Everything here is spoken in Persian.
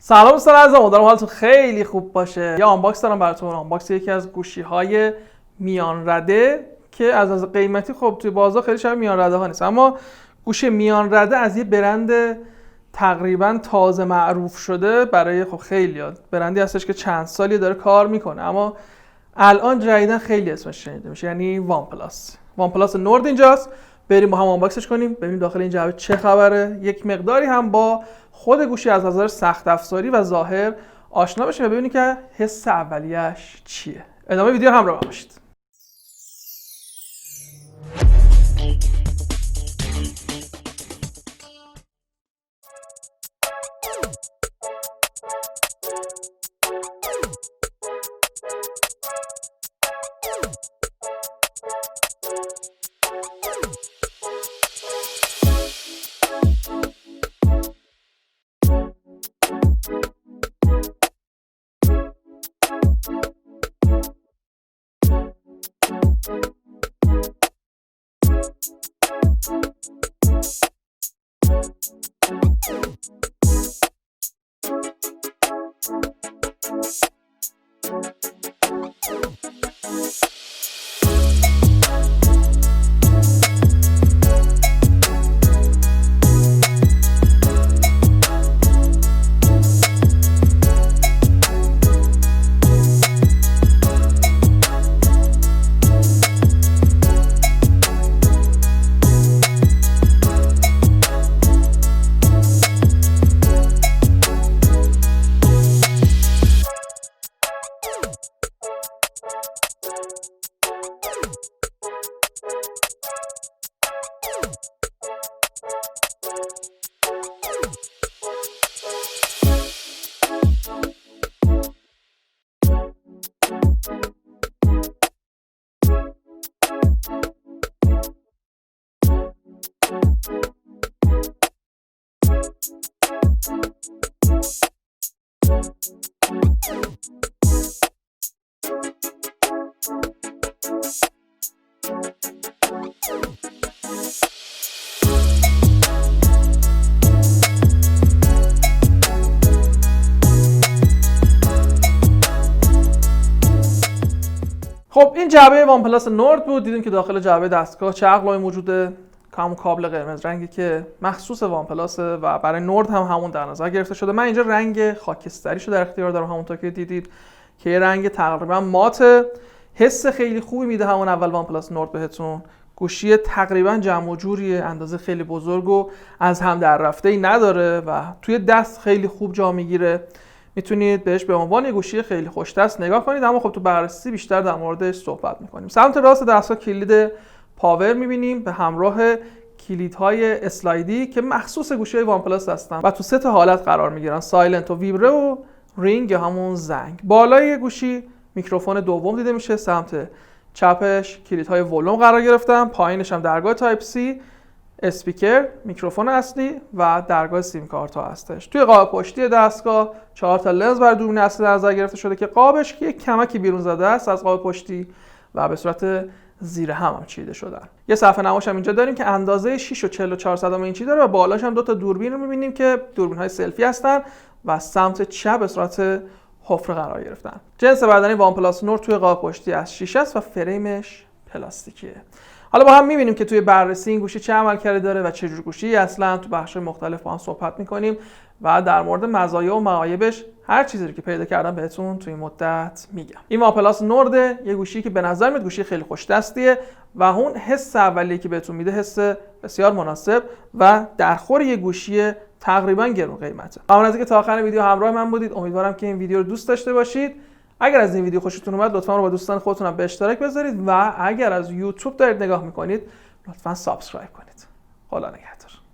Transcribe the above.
سلام دوستان عزیزم، امیدوارم حالتون خیلی خوب باشه. یه آنباکس دارم براتون. آنباکس یکی از گوشی‌های میان رده که از قیمتی خب توی بازار خیلی شبیه میان رده ها نیست، اما گوشی میان رده از یه برند تقریبا تازه معروف شده برای خب خیلی‌ها. برندی هستش که چند سالی داره کار میکنه، اما الان جدیدن خیلی اسمش شنیده میشه، یعنی وان پلاس نورد اینجاست. بریم با هم آنباکسش کنیم، ببینیم داخل این جعبه چه خبره. یک مقداری هم با خود گوشی از نظر سخت افزاری و ظاهر آشنا بشیم و ببینیم که حس اولیه‌اش چیه. ادامه ویدیو همراه باشید. خب این جعبه وان پلاس نورد بود. دیدیم که داخل جعبه دستگاه چه اقلامی موجوده، همون کابل قرمز رنگی که مخصوص وان پلاس و برای نورد هم همون در نظر گرفته شده. من اینجا رنگ خاکستریشو در اختیار دارم، همونطور که دیدید که یه رنگ تقریبا مات. حس خیلی خوبی میده همون اول وان پلاس نورد بهتون. گوشی تقریبا جمع و جوریه، اندازه خیلی بزرگ و از هم در رفته‌ای نداره و توی دست خیلی خوب جا میگیره. میتونید بهش به عنوان یه گوشی خیلی خوش‌دست نگاه کنید، اما خب تو بررسی بیشتر در موردش صحبت می‌کنیم. سمت راست دستگاه کلید پاور می‌بینیم به همراه کلیدهای اسلایدی که مخصوص گوشی‌های وان پلاس هستن و تو سه تا حالت قرار می‌گیرن: سایلنت و ویبره و رینگ یا همون زنگ. بالای گوشی میکروفون دوم دیده میشه، سمت چپش کلیدهای ولوم قرار گرفتن، پایینش هم درگاه تایپ سی، اسپیکر، میکروفون اصلی و درگاه سیم کارت ها هستش. توی قاب پشتی دستگاه 4 تا لنز بر دوربین اصلی در نظر گرفته شده که قابش که یک کمکی بیرون زده است از قاب پشتی و به صورت زیر هم چیده شدن. یه صفحه نمایش هم اینجا داریم که اندازه 6.44 اینچی داره و بالاش هم 2 تا دوربین رو می‌بینیم که دوربین های سلفی هستن و سمت چپ به صورت حفره قرار گرفتن. جنس بدنی وان پلاس نورد توی قاب پشتی از شیشه است و فریمش پلاستیکیه. حالا با هم می‌بینیم که توی بررسی این گوشی چه عملکردی داره و چه جور گوشی اصلا. تو بخش‌های مختلف با هم صحبت می‌کنیم و در مورد مزایا و معایبش هر چیزی که پیدا کردم بهتون توی مدت میگم. این وان پلاس نورد یه گوشی که به نظر میاد گوشی خیلی خوش دستیه و اون حس اولیه که بهتون میده حس بسیار مناسب و درخور یه گوشی تقریبا گرون قیمته. ممنون از اینکه تا آخر ویدیو همراه من بودید. امیدوارم که این ویدیو رو دوست داشته باشید. اگر از این ویدیو خوشتون اومد لطفاً رو با دوستان خودتون هم به اشتراک بذارید و اگر از یوتیوب دارید نگاه میکنید لطفاً سابسکرایب کنید. خدا نگهدار.